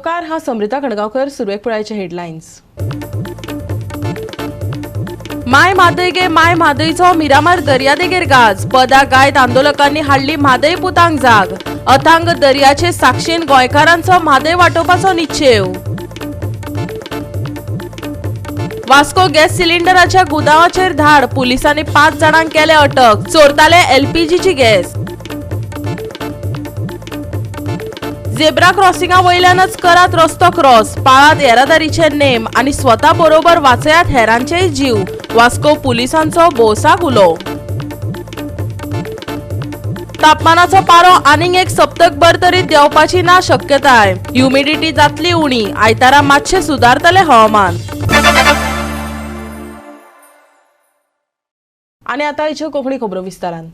नमस्कार, हा समृता कणगावकर. सुरवेक पुळाचे हेडलाईन्स. माय म्हादय गे माय म्हादयचो मिरामार दर्यादेगेर गाज. पदा गायत आंदोलकांनी हाडली म्हादय पुतांक जाग. अथांग दर्याचे साक्षीन गोंयकारांचो म्हादय वाटोवपाचो निश्चेव. वास्को गॅस सिलिंडराच्या गुदावाचेर धाड. पुलिसांनी 5 जाणांक केले अटक. चोरताले एलपीजीची गॅस. झेब्रा क्रॉसिंगा वयल्यानच करात रस्तो क्रॉस. पाळात येरादारीचे नेम आणि स्वता बरोबर वाचयात हेरांचेय जीव. वास्को पुलिसांचो बोसाक उलो. तापमानाचो पारो आनीक एक सप्तकभर तरी देंवपाची ना शक्यताय. ह्युमिडिटी जातली उणी. आयतारा मातशे सुदारतले हवामान. आणि आता इच्यो कोंकणी खबरो विस्तारान.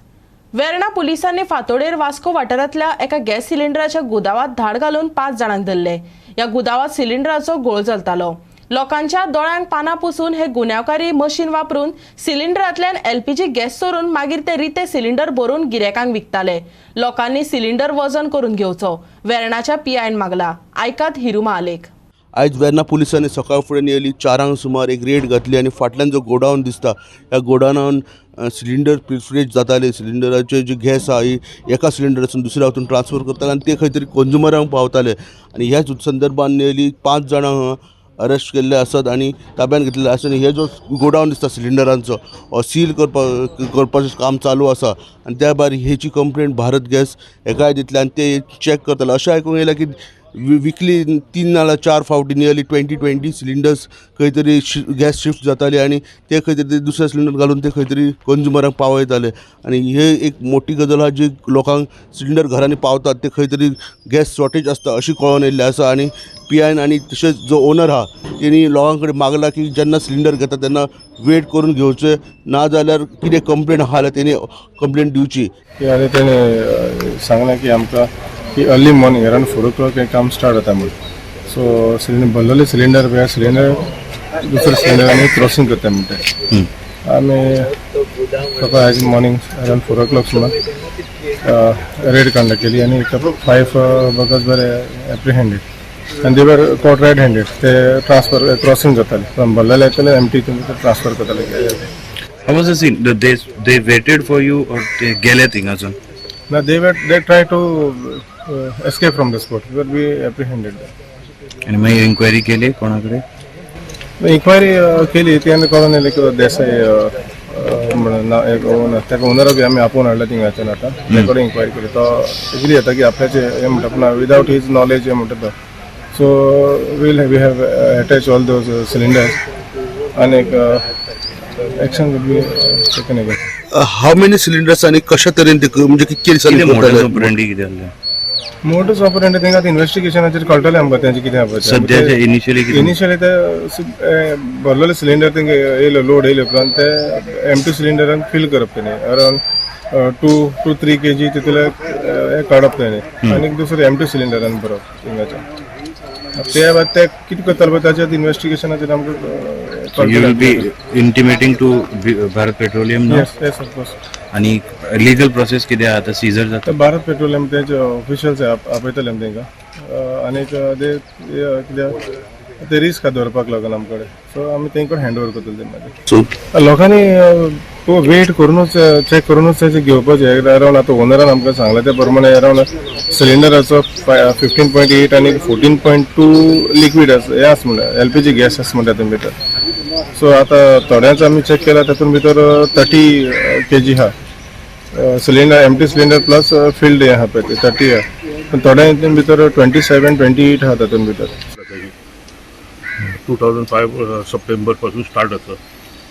वेर्णा पुलिसांनी फातोडेर वास्को वाठारांतल्या एका गॅस सिलिंडराच्या गुदावात धाड घालून 5 जाणांक धरले. या गुदावात सिलिंडराचो गोळ चलतालो. लोकांच्या दोळ्यांक पानां पुसून हे गुन्यांवकारी मशीन वापरून सिलिंडरांतल्यान एलपीजी गॅस चोरून मागीर ते रिते सिलिंडर भरून गिरेकांक विकताले. लोकांनी सिलिंडर वजन करून घेवचो. वेर्णाच्या पीआयन मागला. आयकात हिरुमा आलेख. आयज वेर्णा पुलिसांनी सकाळ फुडें नियरली 4 सुमार एक रेड घातली आणि फाटल्यान जो गोडाऊन दिसता ह्या गोडाऊनान सिलिंडर पिल्फरेज जाताले. सिलिंडराचे जी गॅस आहा ही एका सिलिंडरासून दुसऱ्या हातून ट्रान्सफर करताले आणि ते खंय तरी कंज्युमरांक पावताले. आणि ह्याच संदर्भात नियरली 5 जाणां अरेस्ट केल्ले आसात आणि ताब्यात घेतलेले आसा. आणि हे जो गोडाऊन दिसता सिलिंडरांचो सील करपाचें काम चालू आसा. आणि त्या भायर हेची कंप्लेंट भारत गॅस हेकाय दितले आणि ते चॅक करतले. अशें आयकूंक येयलां की विकली 3 नाल्यार 4 फावटी नियरली 20 सिलिंडर्स खंय तरी गॅस शिफ्ट जाताले आणि ते खंय तरी दुसरे सिलिंडर घालून ते खंय तरी कंज्युमरांक पावयताले. आणि हे एक मोठी गजाल आहा जी लोकांक सिलिंडर घरांनी पावतात ते खंय तरी गॅस शॉर्टेज आसता अशी कळोन येयल्लें आसा. आणि पीआयन आणि तशेंच जो ओनर आहा तेणी लोकां कडेन मागला की जेन्ना सिलिंडर घेता तेन्ना वेट करून घेवचें, ना जाल्यार कितें कंप्लेंट आहा जाल्यार तेणी कंप्लेंट दिवची. आणि तेणे सांगलें की आमकां की अर्ली मॉर्निंग अराउंड 4 o'clock काम स्टार्ट जाता म्हणून. सो सिलिंडर भरलेले सिलिंडर दुसरे सिलिंडर क्रॉसिंग करता म्हणटा. आमी सकाळ आयज मॉर्निंग अराउंड 4 o'clock सुमार रेड कंडक्ट केली आणि 5 वर्कर्स वर एप्रिहेंडेड आणि दे वर कॉट रेड हँडेड. ते ट्रान्सफर क्रॉसिंग जाताले भरलेले येतले एमटी ट्रान्सफर करताले. How was the scene? They waited for you or they गेले थिंगासून? No, they tried to escape from the spot, but we apprehended them. आणि मग इन्क्वायरी केली कोणाकडे? इन्क्वायरी केली त्याने कळून येयलें की देसाई म्हणून एक ओनर त्या ओनराक बी आमी आपोवन हाडला थिंगाच्यान. आतां तेकडे इन्क्वायरी केली तो एग्री जाता की आपल्याचे हे म्हणटा पूण विदाउट हीज नॉलेज हे म्हणटा तो. So we have attach all those cylinders आणि action will be taken again. How many cylinders आणि कशा तरेन ते म्हणजे कितके दिसांनी मोडस ऑपरेंडी कितें आसलें? मोडस ऑपरेंडी तेंका इन्व्हेस्टिगेशनाचेर कळटलें आमकां तेंचे कितें आहा. सद्याचे इनिशियली ते भरलेले सिलिंडर तेंगे येयलो लोड येयलो उपरांत ते एमटी सिलिंडरान फील करप तेणी अराउंड 2-3 kg तितूंतले हे काडप तेणी आनी दुसरे एमटी सिलिंडरान भरप थिंगाच्या. ते बाद ते कितें करताले पळय ताचेर इन्व्हेस्टिगेशनाचेर आमकां you will be intimating to Bharat Petroleum now? Yes, of course. आणि लीगल प्रोसेस कितें आहा आतां सीजर जाता? भारत पेट्रोलियम तेंचे ऑफिशियल्स आपयतले आमी तेंकां आनी ते कितें ते रिस्क दवरपाक लागून आमचे कडेन. सो आमी तेंकां हँड ओवर करतले मागीर. लोकांनी तो वेट करूनच चॅक करूनच तेचे घेवपाचें. अरावंड आतां ओनरान आमकां सांगलां त्या प्रमाणे अरावंड सिलिंडराचो 15.8 आणि 14.2 लिक्वीड हे आसा म्हणटा एलपीजी गॅस आसा म्हणटा तातूंत भितर. सो आतां थोड्यांच आमी चॅक केला तातूंत भितर 30 kg आहा cylinder empty cylinder plus filled हे आहा पळय ते 30 आहा. पूण थोड्या भितर 27-28 आहा तातूंत भितर. 2005 सप्टेंबर पासून स्टार्ट जाता.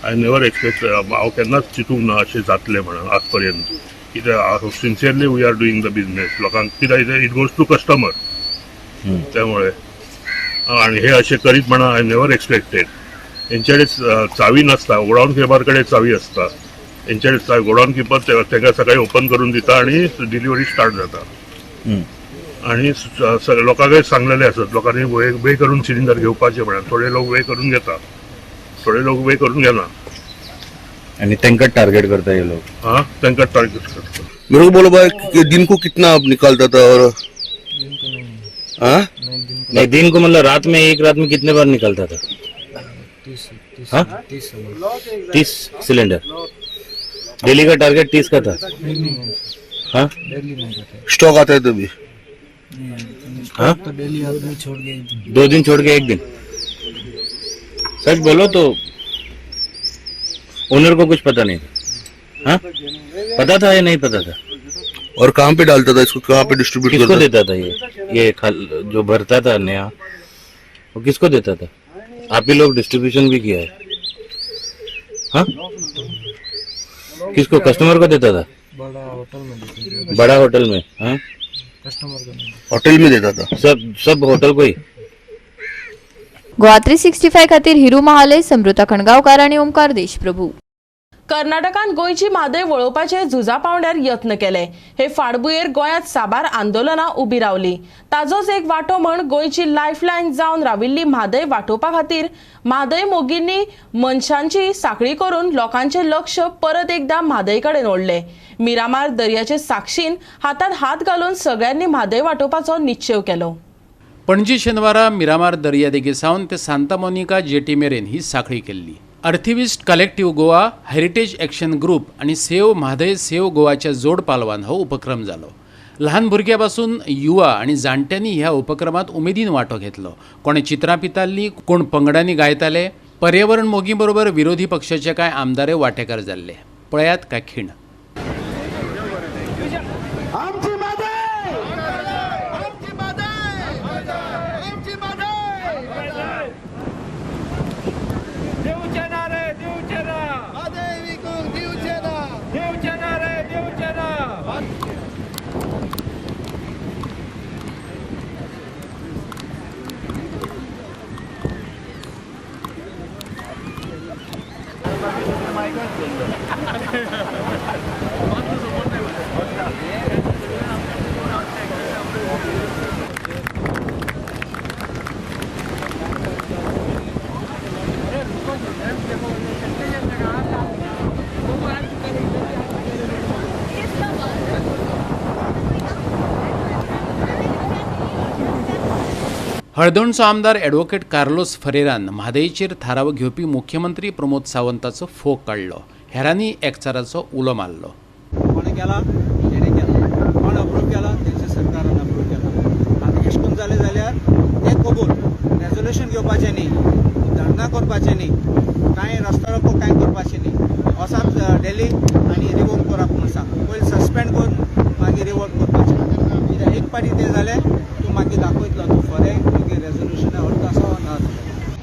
आय नेवर एक्सपेक्ट हांव केन्नाच चिंतूंक ना अशें जातलें म्हणून आज पर्यंत. कित्याक sincerely we are doing the business. लोकांक कित्याक इट गोज टू कस्टमर त्यामुळे. आणि हे अशें करीत म्हणून आय नेवर एक्सपेक्टेड. हेंचे कडेन चावी नासता. गोडाऊन किपर कडेन चावी आसता. हेंचे कडेन गोडाऊन किपर तेका सकाळी ओपन करून दिता आणि डिलिव्हरी स्टार्ट जाता. आणि लोकांक सांगलेले आसत लोकांनी वे करून सिलिंडर घेवपाचे म्हणून. थोडे लोक वे करून घेता, थोडे लोक वे करून घेना. आणि तांकां टार्गेट करता हे लोक? हाँ, तांकां टार्गेट करता. मेरे को बोलो भाई दिन को कितना आप निकालता था? और दिन को नहीं, हाँ नहीं दिन नहीं, दिन को मतलब रात में, एक रात में कितने बार निकलता था? 30 सिलेंडर। डेली का टारगेट 30 का था। हाँ, स्टॉक आता है तभी। हाँ, तो डेली आदमी छोड़ के 2 दिन छोड़ के 1 दिन। सच बोलो तो ओनर को कुछ पता नहीं था? हाँ, पता था या नहीं पता था? और कहाँ पे डालता था इसको, कहाँ पे डिस्ट्रीब्यूट किसको करता देता था ये जो भरता था नया, वो किसको देता था? आप ही लोग डिस्ट्रीब्यूशन भी किया है। हाँ, किसको? कस्टमर को देता था? बड़ा होटल में देते बड़ा होटल में। हाँ, कस्टमर को नहीं। होटल में देता था। सब होटल को ही। GOA365 खातीर हिरू महाले, समृता खणगावकार आणि ओमकार देशप्रभू. कर्नाटकान गोयची म्हादय वळोवपाचे झुजा पावंड्यार यत्न केले. हे फाटभुंयेर गोंयांत साबार आंदोलनां उबी रावली. ताजोच एक वांटो म्हण गोंयची लायफलायन जावन राविल्ली म्हादय वांटोवपा खातीर म्हादय मोगींनी मनशांची साखळी करून लोकांचे लक्ष परत एकदा म्हादय कडेन ओडले. मिरामार दर्याचे साक्षीन हातांत हात घालून सगळ्यांनी म्हादय वांटोवपाचो निश्चय केलो. पणजी शेनवारा मिरामार दर्यादेगेसावन ते सांता मोनिका जेटी मेरेन ही साखळी केल्ली. अर्थीविस्ट collective Goa, heritage action group आणि सेव म्हादय सेव गोवाच्या जोड पालवान हो उपक्रम जालो. लहान भुरग्यापासून युवा आणि जाणट्यांनी ह्या उपक्रमात उमेदीन वांटो घेतलो. कोणे चित्रां पिताल्लीं, कोण पंगडांनी गायताले. पर्यावरण मोगी बरोबर विरोधी पक्षाचे कांय आमदारे वांटेकार जाल्ले. पळयात काय खीण. हळदोणचो आमदार ॲडव्होकेट कार्लोस फरेरान म्हादयचेर थाराव घेवपी मुख्यमंत्री प्रमोद सावंताचो फोग काडलो. हेरांनी एकचाराचो उलो मारलो. कोणे केला तेणे केला, कोण अप्रूव्ह केला तेंच्या सरकारान अप्रूव्ह केला. आनी अशें करून जालें जाल्यार तें कबूल. रेजोल्युशन घेवपाचें न्ही, धरना करपाचें न्ही, कांय रस्तो रोको कांय करपाचें न्ही. वसात डेली आनी रिवोक करप म्हणून सांग. पयलीं सस्पेंड करून मागीर रिवोक करपाचें. कित्याक एक पाटी तें जालें तूं मागीर दाखयतलो तूं फरें तुगे रेजोल्युशन अर्थ आसा वा ना.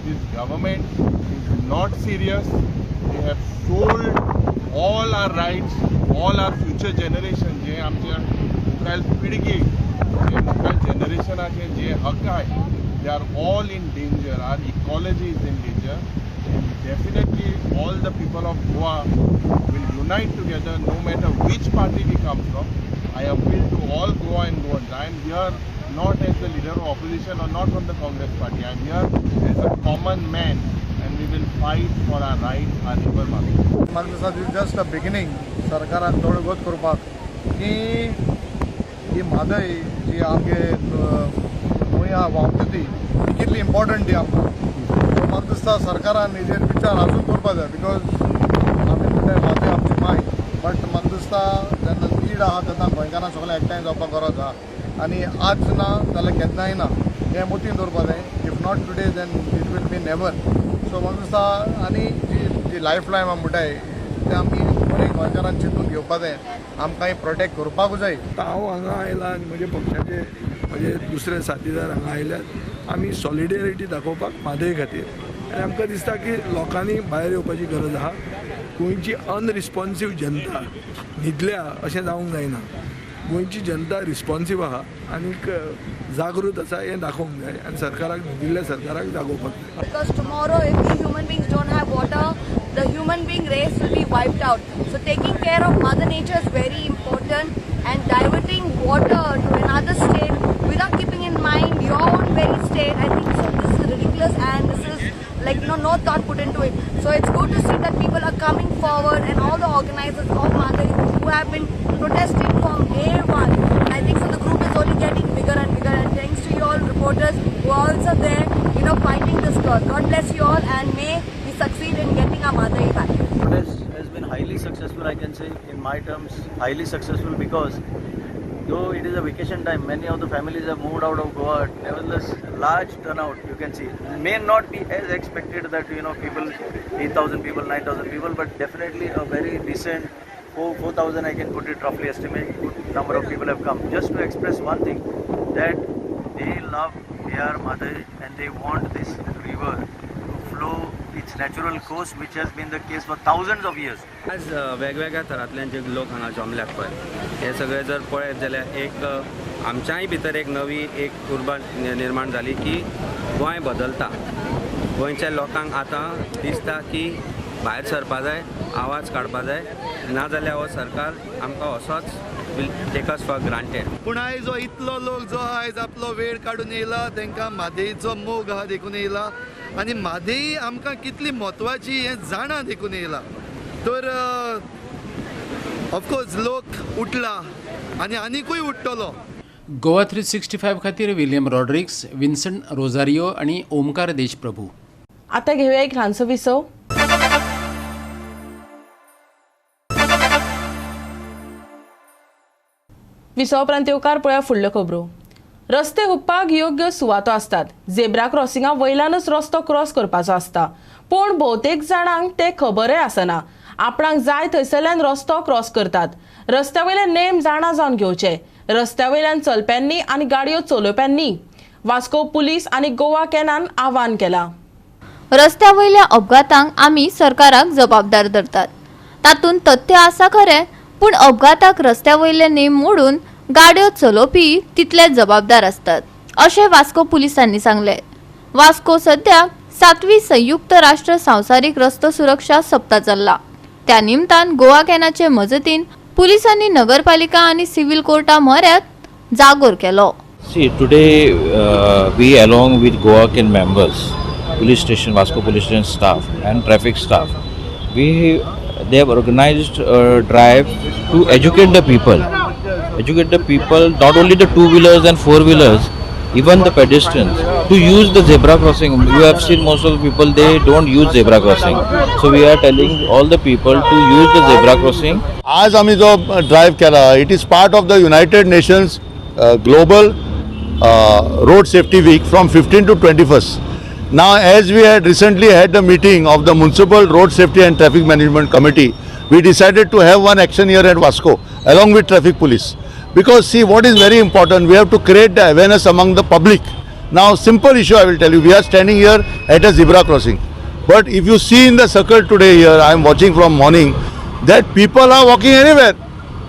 This government is not serious. They have sold all our rights, all our future generation, जे आमच्या मुखार पिळगेक, जे मुखार जनरेशनाचे जे हक्क आहे, they are all in danger. Our ecology is in danger. And definitely all the people of Goa will unite together no matter which party we come from. I appeal to all Goa and Goans. I am here not as the leader of opposition or not from the Congress party. I am here as a common man and we will fight for our rights, our river market. म्हाका दिसता दिस just a beginning सरकारान तोडगोत करपाक की ही म्हादय जी आमगे गोंया व्हांवता ती कितली इम्पॉर्टंट ती आमकां. म्हाका दिसता सरकारान हेजेर विचार आजून करपाक जाय. बिकॉज आमी म्हणटाय म्हादय आमची माय, बट म्हाका दिसता जेन्ना नीड आहा तेन्ना गोंयकारां सगळें एकठांय जावपाक गरज आहा. आनी आज ना जाल्यार केन्नाय ना हें मतीन दवरपाक जाय. If not today then it will be never. So म्हाका दिसता आनी जी लायफ लायन म्हणटाय ते आमी बरें गोंयकारांक चिंतून घेवपाक जाय. आमकां प्रोटेक्ट करपाकूच जाय. हांव हांगा आयला आनी म्हजे पक्षाचे म्हजे दुसरे साथीदार हांगा आयल्यात. आमी सॉलिडेरिटी दाखोवपाक म्हादय खातीर. आनी आमकां दिसता की लोकांनी भायर येवपाची गरज आहा. गोंयची अनरिस्पॉन्सीव जनता न्हिदल्या अशें जावंक जायना. गोंयची जनता रिस्पॉन्सीव आहा आनीक जागृत आसा हें दाखोवंक जाय आनी सरकाराक न्हिदिल्ल्या सरकाराक जागोवपाक जाय. Because tomorrow if we human beings don't have water, the human being race will be wiped out. So taking care of Mother Nature is very important, and diverting water to another state without keeping in mind your own very state, I think so this is ridiculous and this is like no thought put into it. So it's good to see that people are coming forward and all the organizers of Mother who have been protesting from day one. And I think so the group is only getting bigger and bigger, and thanks to you all reporters who are there, fighting this cause. God bless you all, and may we succeed in getting our Madai back. Protest has been highly successful, I can say, in my terms, highly successful, because though it is a vacation time, many of the families have moved out of Goa. Nevertheless, large turnout, you can see. It may not be as expected that, people, 8,000 people, 9,000 people, but definitely a very decent 4,000, I can put it roughly estimate, good number of people have come. Just to express one thing, that they love their mother and they want this river to flow its natural course, which has been the case for thousands of years. आज वेगवेगळ्या थरांतल्यान जे लोक हांगा जमल्यात पळय, हे सगळे जर पळयत जाल्यार एक आमच्याय भितर एक नवी एक उर्बा निर्माण जाली की गोंय बदलता. गोंयच्या लोकांक आतां दिसता की भायर सरपा जाय, आवाज काडपा जाय, नाजाल्यार हो सरकार आमकां असोच will take us for granted. पूण आयज जो इतलो लोक जो आयज आपलो वेळ काडून येयला, तांकां म्हादईचो मोग आहा देखून येयला, आनी म्हादई आमकां कितली म्हत्वाची हें जाणा देखून येयला. तर ऑफकोर्स लोक उठला आनी आनीकूय उठतलो. गोवा 365 खातीर विलियम रॉड्रिक्स, विन्संट रोजारियो आणि ओमकार देशप्रभू. आता घेऊया एक ल्हानसो विसव. विसवा उपरांत येवकार पळया फुडल्यो खबरो. रस्ते हुप्पाक योग्य सुवातो असतात. झेब्रा क्रॉसिंगा वयल्यानच रस्तो क्रॉस करपाचो असता, पूण भोवतेक जाणांक ते खबरय आसना. आपणाक जाय थंयसरल्यान रस्तो क्रॉस करतात. रस्त्या वयले नेम जाणा जावन घेवचे. रस्त्या वयल्यान चलप्यांनी आनी गाडयो चलोवप्यांनी. वास्को पुलीस आनी गोवा कॅनान आवाहन केला. रस्त्या वयल्या अपघातांक आमी सरकाराक जबाबदार धरतात. तातूंत तथ्य आसा खरें, पूण अपघाताक रस्त्या वयले नेम मोडून गाडयो चलोवपी तितलेच जबाबदार असतात, अशें वास्को पुलिसांनी सांगले. वास्को सध्या 7वी संयुक्त राष्ट्र संवसारीक रस्तो सुरक्षा सप्ताह चल्ला. त्या निमतान गोवा कॅनाचे मजतीन पुलिसांनी नगरपालिका आनी सिव्हिल कोर्टा म्हऱ्यांत जागोर केलो. See, today we along with Goa Can members, police station, Vasco police station staff and traffic staff, they have organized a drive to educate the people, not only the two-wheelers and four-wheelers, even the pedestrians, to use the zebra crossing. You have seen most of the people, they don't use zebra crossing. So we are telling all the people to use the zebra crossing. आज आम्ही जो drive केला, it is part of the United nations global road safety week from 15 to 21st. Now, as we had recently had the meeting of the Municipal Road Safety and Traffic Management Committee, we decided to have one action here at Vasco along with Traffic Police. Because see, what is very important, we have to create the awareness among the public. Now, simple issue I will tell you, we are standing here at a zebra crossing. But if you see in the circle today here, I am watching from morning, that people are walking anywhere.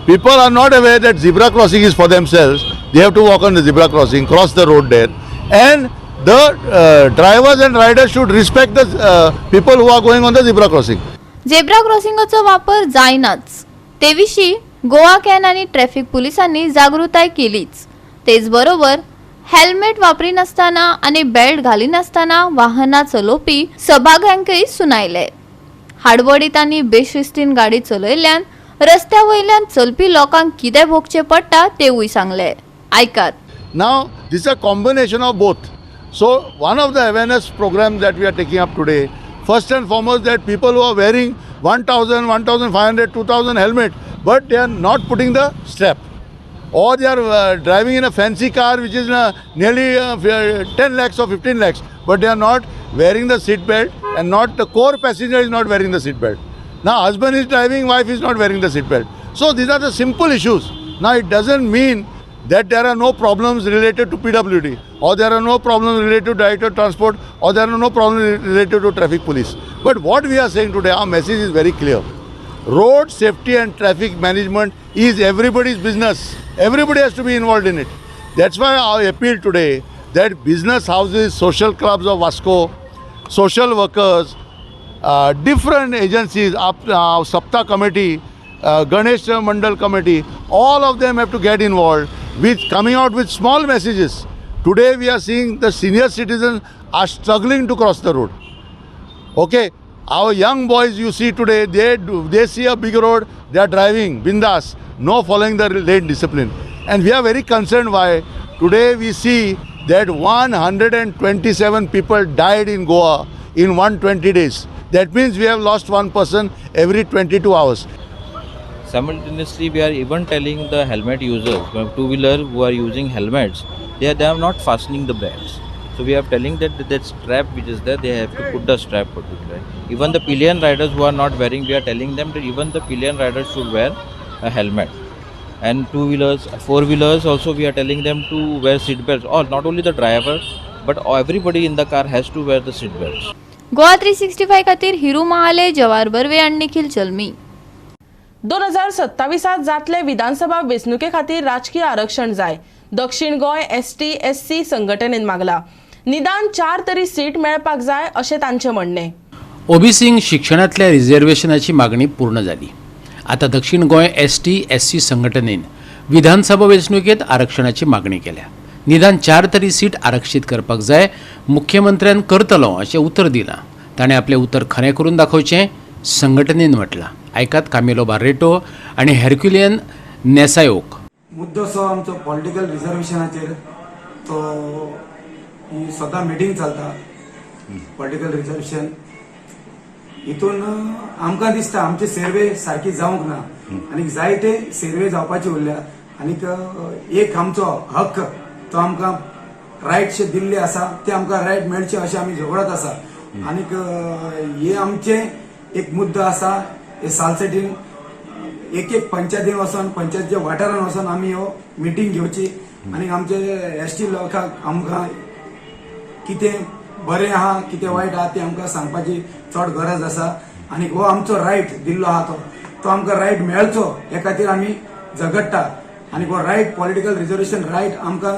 People are not aware that zebra crossing is for themselves. They have to walk on the zebra crossing, cross the road there. And the drivers and riders should respect the people who are going on the zebra crossing. Zebra क्रॉसिंगाचो वापर जायनाच, ते विशीं Goa can आनी traffic पुलिसांनी जागृताय केलीच. तेच बरोबर हेल्मेट वापरी नासतना आनी बेल्ट घाली नासतना वाहनां चलोवपी सभाग्यांकय सुनायले. हाडबडीत आनी बेशिस्तीन गाडी चलयल्ल्यान रस्त्या वयल्यान चलपी लोकांक कितें भोगचें पडटा तेवूय सांगले. ऐकात. Now, this is a combination of both. So, one of the awareness programs that we are taking up today, first and foremost, that people who are wearing 1,000, 1,500, 2,000 helmet, but they are not putting the strap, or they are driving in a fancy car which is nearly 10 lakhs or 15 lakhs, but they are not wearing the seat belt, and not the core passenger is not wearing the seat belt. Now, husband is driving, wife is not wearing the seat belt. So, these are the simple issues. Now, it doesn't mean that there are no problems related to PWD, or there are no problems related to director of transport, or there are no problems related to traffic police. But what we are saying today, our message is very clear. Road safety and traffic management is everybody's business. Everybody has to be involved in it. That's why our appeal today, that business houses, social clubs of Vasco, social workers, different agencies, Sapta committee, Ganesh Mandal committee, all of them have to get involved with coming out with small messages. Today we are seeing the senior citizens are struggling to cross the road. Okay, our young boys you see today, they see a big road, they are driving bindas, no following the lane discipline. And we are very concerned why today we see that 127 people died in Goa in 120 days. That means we have lost one person every 22 hours. Simultaneously, we are even telling the helmet users, two-wheeler who are using helmets, they are not fastening the belts. So we are telling that strap which is there, they have to put the strap particularly. Even the pillion riders who are not wearing, we are telling them that even the pillion riders should wear a helmet. And two-wheelers, four-wheelers also we are telling them to wear seat belts. Or not only the driver, but everybody in the car has to wear the seat belts. Goa 365 खातीर हिरू महाले, जवाहर बर्वे आनी निखिल चलमी. 2027 जातले विधानसभा वेंचणुके खातीर राजकीय आरक्षण जाय. दक्षिण Goa ST SC संघटनेन मागला. निदान 4 तरी सीट मेळपाक जाय अशें तांचें म्हणणें. ओबीसींक शिक्षणातल्या रिझर्वेशनाची मागणी पूर्ण झाली. आता दक्षिण गोंय ST SC संघटनेन विधानसभा वेंचणुकेत आरक्षणाची मागणी केल्या. निदान 4 तरी सीट आरक्षीत करपाक जाय. मुख्यमंत्र्यान करतलो अशें उतर दिलां. ताणें आपलें उतर खरें करून दाखोवचें संघटनेन म्हटलां. आयकात कामिलो बार्रेटो आनी हेर्क्युलियन नेसायोक. मुद्दो सो आमचो पॉलिटिकल रिजर्वेशनाचेर तो ही सदां मिटींग चलता पॉलिटिकल रिजर्वेशन. हितून आमकां दिसता आमचे सर्वे सारकी जावंक ना आनी जायते सर्वे जावपाचे उरल्या. आनीक एक आमचो हक्क तो आमकां रायटशे दिल्ले आसा ते आमकां रायट मेळचे अशें आमी झगडत आसा. आनीक हे आमचे एक मुद्दो आसा. हे सालसेटीन एक पंचायतीन वचोन पंचायतीच्या वाठारान वचोन आमी हो मिटींग घेवची आनी आमचे ST लोकांक आमकां कितें बरें आहा कितें वायट आहा तें आमकां सांगपाची चड गरज आसा. आनी हो आमचो रायट दिल्लो आहा तो आमकां रायट मेळचो हे खातीर आमी झगडटा. आनी हो रायट पॉलिटिकल रिजर्वेशन रायट आमकां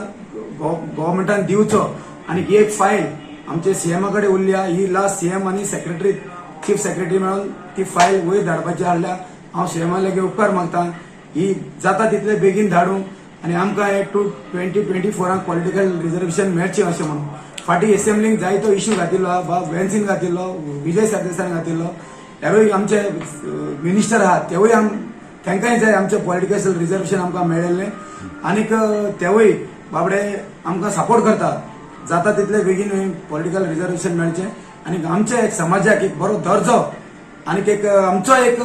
गव्हर्मेंटान दिवचो. आनी एक फायल आमचे CM कडेन उरल्या. ही लास्ट CM आनी सेक्रेटरी चीफ सेक्रेटरी मेळून ती फायल वयर धाडपाची हाडल्या. हांव CM लागीं उपकार मागता ही जाता तितले बेगीन धाडूं आनी आमकां हे 2024 पॉलिटिकल रिजर्वेशन मेळचें अशें म्हणून. फाटीं एसेंब्लीक जायतो इश्यू घातिल्लो आहा. वेन्सीन घातिल्लो, विजय सरदेसायन घातिल्लो. ह्यावेळी आमचे मिनिस्टर आहात तेवूय तांकांय जाय आमचें पॉलिटिकल रिजर्वेशन आमकां मेळिल्लें. आनीक तेवूय बाबडे आमकां सपोर्ट करता. जाता तितले बेगीन पॉलिटिकल रिजर्वेशन मेळचें आनी आमच्या एक समाजाक एक बरो दर्जो आनीक एक आमचो एक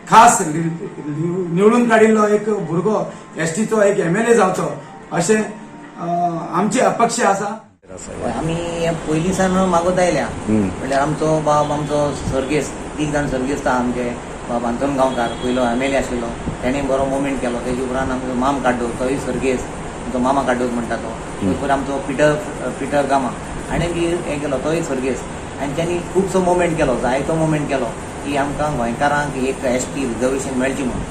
खास निवडून काडिल्लो एक भुरगो STचो एक MLA जावचो अशें आमची अपेक्षा आसा. आमी पयलीं सान मागत आयल्या. म्हणल्यार आमचो बाब आमचो सर्गेस्त 3 जाण सर्गेस्त आहा आमचे. बाब अंतोन गांवकार पयलो MLA आशिल्लो. ताणें बरो मुवमेंट केलो. तेजे उपरांत आमचो माम काड्डो तोय सर्गेस्त आमचो मामा काड्डोस म्हणटा तो. थंय आमचो पिटर गामा हाणें बी हें केलो तोय सर्गेस्त. आनी तांणी खुबसो मुवमेंट केलो जायतो मुवमेंट केलो की आमकां गोंयकारांक एक ST रिजर्वेशन मेळची म्हणून.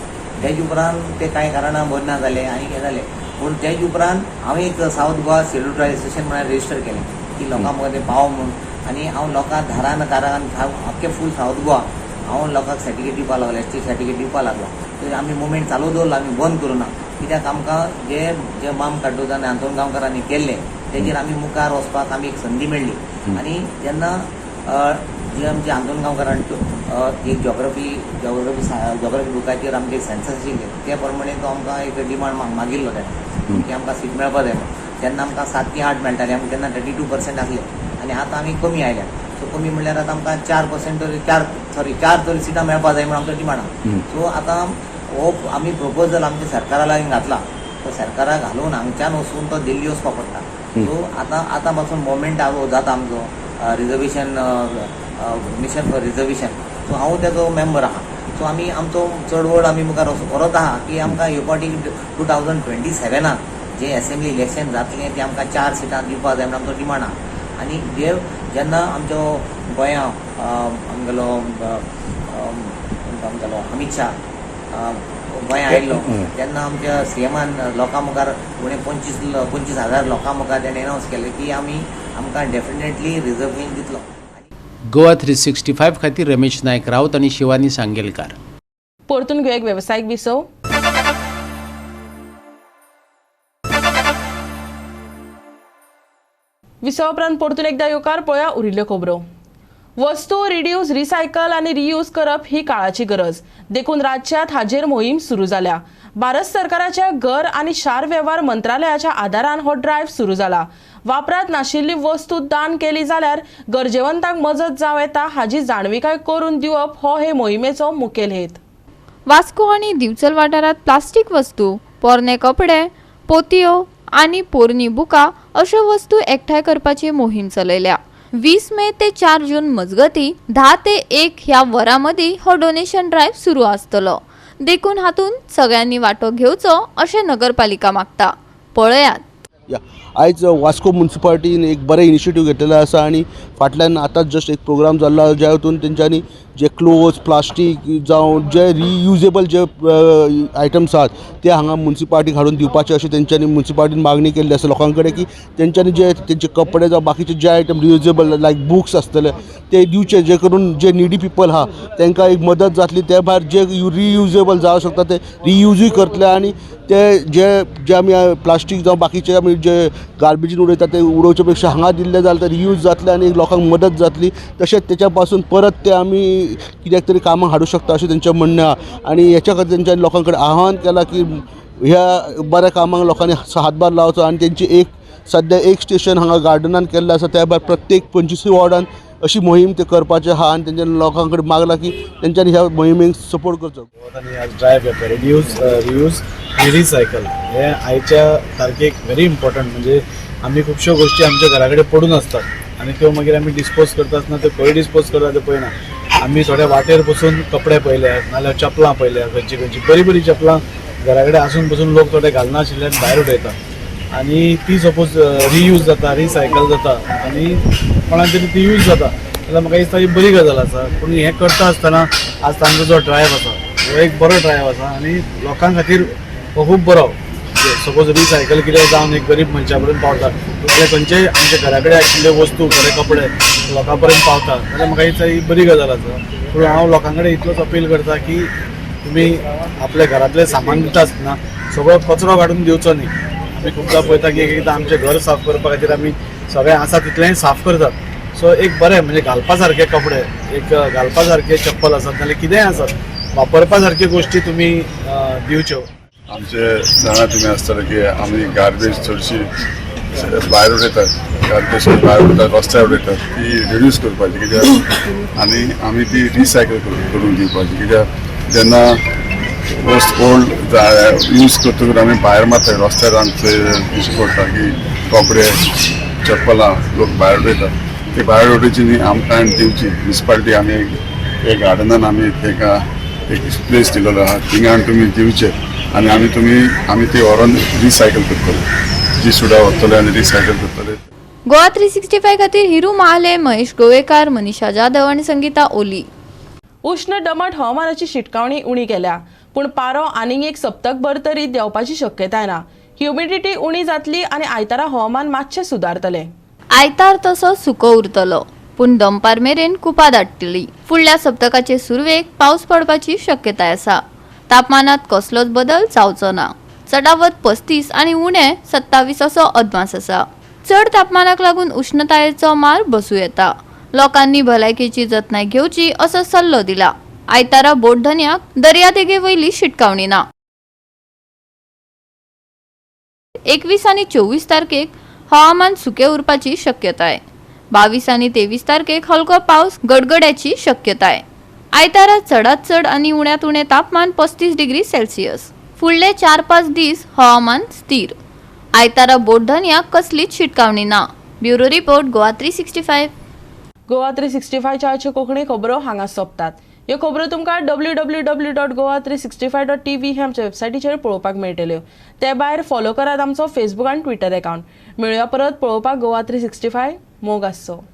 तेजे उपरांत ते कांय कारणां बरें ना जालें आनी हें जालें. पूण तेजे उपरांत हांव एक south Goa schedule tribe association म्हळ्यार रेजिस्टर केलें की लोकां मदें पाव म्हणून. आनी हांव लोकां दारान आख्खे फूल सावथ गोवा हांव लोकांक सर्टिफिकेट दिवपाक लागलो ST सर्टिफिकेट दिवपाक लागलो. तर आमी मुवमेंट चालू दवरलो आमी बंद करूं ना. कित्याक आमकां जे माम काड्डोस आनी आंतोन गांवकारांनी केल्लें तेजेर आमी मुखार वचपाक आमी एक संदी मेळ्ळी. आनी जेन्ना जे आमचे आंदोलन गांवकारान एक जॉग्रफी बुकाचेर आमचे एक सेन्सस आशिल्ले त्या प्रमाणे तो आमकां एक डिमांड मागिल्लो तेणें की आमकां सीट मेळपा जाय म्हणून. तेन्ना आमकां 7 की 8 मेळटाले. आमकां तेन्ना 32% आसले आनी आतां आमी कमी आयल्या. सो कमी म्हणल्यार आतां आमकां 4 तरी सिटां मेळपा जाय म्हणून आमचो डिमांड आहा. सो आतां हो आमी प्रपोजल आमच्या सरकारा लागीं घातला. तो सरकाराक घालून हांगच्यान वचून तो दिल्ली वचपाक पडटा. सो आतां पासून मुवमेंट जाता आमचो reservation mission for reservation. So हांव तेजो मेंबर आहा. सो आमी आमचो चळवळ आमी मुखार व्हरत आहा की आमकां ह्यो फावटी 2027 जे असेंब्ली इलेक्शन जातलें तें आमकां 4 सिटां दिवपाक जाय म्हणून आमचो डिमांड आहा. आनी जेन्ना आमचो गोंयांत आमगेलो अमित शाह गोंयांत आयिल्लो तेन्ना आमच्या CMन लोकां मुखार उणे 25,000 लोकां मुखार तेणें अनावन्स केलें की आमकां डेफिनेटली रिजर्वेशन दितलो. गोवा 365 खातीर रमेश नायक रावत आनी शिवानी सांगेलकार. परतून घेवया एक वेवसायीक विसव. विसवा उपरांत परतून एकदा येवकार पळोवया उरिल्ल्यो खबरो. वस्तू रिड्यूस, रिसायकल आणि रियूज करप ही काळाची गरज देखून राज्यात हाजेर मोहीम सुरू झाल्या. भारत सरकाराच्या घर आणि शार व्यवहार मंत्रालयाच्या आदारान हो ड्रायव्ह सुरू झाला. वापरात नाशिल्ली वस्तू दान केली जाल्यार गरजेवंतांक मजत जावं येता हाची जाणविकाय करून दिवप हो हे मोहिमेचो मुखेल हेत. वास्को आणि दिवचल वाठारात प्लास्टिक वस्तू, पोरणे कपडे, पोतयो आणि पोरणी बुका अशा वस्तू एकठांय करपाची मोहीम चलयल्या. 20 मे ते 4 जून मजगती 10 ते 1 ह्या वरांमदी हो डोनेशन ड्रायव्ह सुरू आसतलो. देखून हातून सगळ्यांनी वाटो घेवचो अशें नगरपालिका मागता. पळयात. आयज वास्को म्युनिसिपालिटीन एक बरें इनिशिएटीव घेतलेलो आसा आनी फाटल्यान आतांच जस्ट एक प्रोग्राम जाल्लो ज्या हातून तेंच्यांनी जे क्लोथ्स, प्लास्टीक जावं जे रियुजेबल जे आयटम्स आहात ते हांगा म्युनिसिपालिटीक हाडून दिवपाचे अशें तेंच्यांनी म्युनिसिपालिटीन मागणी केल्ली आसा लोकां कडेन की तेंच्यांनी जे तेंचे कपडे जावं बाकीचे जे आयटम रियुजेबल लायक बुक्स आसतले ते दिवचे जे करून जे निडी पीपल आहा तांकां एक मदत जातली. त्या भायर जे रियुजेबल जावं शकता ते रियूजूय करतले आनी ते जे आमी प्लास्टीक जावं बाकीचे आमी जे गार्बेजीन उडयता ते उडोवचे पेक्षा हांगा दिल्ले जाल्यार ते रियूज जातले आनी लोकांक मदत जातली. तशेंच तेच्या पासून परत ते आमी कित्याक तरी कामां हाडूं शकता अशें तेंचें म्हणणें आहा आनी हेच्या खातीर तेंच्यांनी लोकां कडेन आव्हान केलां की ह्या बऱ्या कामांक लोकांनी हातभार लावचो आनी तेंची एक सद्या एक स्टेशन हांगा गार्डनान केल्लें आसा. त्या भायर प्रत्येक 25 वॉर्डान अशी मोहीम ते करपाचें आहा आनी तेंच्यांनी लोकां कडेन मागलां की तेंच्यांनी ह्या मोहिमेक सपोर्ट करचो. ड्रायव्ह रिड्यूस, रियूज आणि रिसायकल हे आयच्या तारखेक व्हेरी इम्पॉर्टंट. म्हणजे आमी खुबश्यो गोष्टी आमच्या घरा कडेन पडून आसतात आनी त्यो मागीर आमी डिस्पोज करता आसतना त्यो खंय डिस्पोज करता ते पळयना. आमी थोड्या वाटेर बसून कपडे पळयल्यात नाल्यार चपलां पळयल्यात, खंयची बरी बरी चपलां घरा कडेन आसून बसून लोक थोडे घालनाशिल्ल्यान भायर उडयतात आनी ती सपोज रियूज जाता, रिसायकल जाता आनी कोणाक तरी ती यूज जाता जाल्यार म्हाका दिसता ही बरी गजाल आसा. पूण हें करता आसतना आज तांचो जो ड्रायव्ह आसा हो एक बरो ड्रायव्ह आसा आनी लोकां खातीर हो खूब बरो. सपोज रिसायकल कितें जावन एक गरीब मनशा पर्यंत पावता जाल्यार खंयचेय आमच्या घरा कडेन आशिल्ले वस्तू बरे कपडे लोकां पर्यंत पावता जाल्यार म्हाका दिसता ही बरी गजाल आसा. पूण हांव लोकां कडेन इतलोच अपील करता की तुमी आपल्या घरांतलें सामान दिता आसतना सगळो कचरो काडून दिवचो न्ही. आमी खुबदां पळयता की एकदां आमचें घर साफ करपा खातीर आमी सगळें आसा तितलेंय साफ करतात. सो एक बरें म्हणजे घालपा सारके कपडे, एक घालपा सारके चप्पल आसत नाल्यार कितेंय आसत वापरपा सारक्यो गोश्टी तुमी दिवच्यो. आमचे जाणा तुमी आसतले की आमी गार्बेज चडशी भायर उडयतात, गार्बेज भायर उडयतात, रस्त्यार उडयतात ती रिड्यूस करपाची कित्याक आनी आमी ती रिसायकल करून दिवपाची कित्याक जेन्ना वस्त ओल्ड यूज करतकूच आमी भायर मारतात रस्त्यार आमचे दिश्टी पडटा की कपडे चप्पलां लोक भायर उडयतात ती भायर उडोवची न्ही आमकां दिवची. म्युनिसिपालिटी आमी एक गार्डनान आमी ताका एक प्लेस दिलेलो आहा थिंगान तुमी दिवचे आनी आमी ती व्हरून रिसायकल करतले जी सुद्दां व्हरतले आनी रिसायकल करतले. गोवा 365 खातीर हिरू महाले, महेश गोवेकार, मनीषा जाधव आणि संगीता ओली. उष्ण दमट हवामानाची शिटकावणी उणी केल्या पूण पारो आनीक एक सप्तकभर तरी देंवपाची शक्यताय ना. ह्युमिडिटी उणी जातली आनी आयतारा हवामान मातशें सुदारतलें. आयतार तसो सुको उरतलो पूण दनपार मेरेन कुपां दाटतली. फुडल्या सप्तकाचे सुरवेक पावस पडपाची शक्यताय आसा. तापमानात कसलोच बदल जावचो ना. चडावत 35 आनी उणे 27 असो अदमास आसा. चड तापमानाक लागून उष्णतायेचो मार बसूं येता. लोकांनी भलायकेची जतनाय घेवची असो सल्लो दिला. आयतारा बोट धन्याक दर्यादेगे वयली शिटकावणी ना. 21 आनी 24 तारखेक हवामान सुके उरपाची शक्यताय. 22 आनी 23 तारखेक हलको पावस गडगड्याची शक्यताय. आयतारा चडात चड आनी उण्यात उणें तापमान 35 डिग्री सेल्सियस. फुडले 4-5 दीस हवामान स्थिर. आयतारा बोट धन्याक कसलीच शिटकावणी ना. Bureau report Goa 365. गोवा 365 च्या आजच्यो कोंकणी खबरो हांगा सोंपतात. ह्यो खबरो तुमकां www.goa365.tv हे आमच्या वेबसायटीचेर पळोवपाक मेळटल्यो. ते भायर फॉलो करात आमचो फेसबूक आनी ट्विटर अकाउंट. मेळुया परत पळोवपाक गोवा 365. मोग आसचो.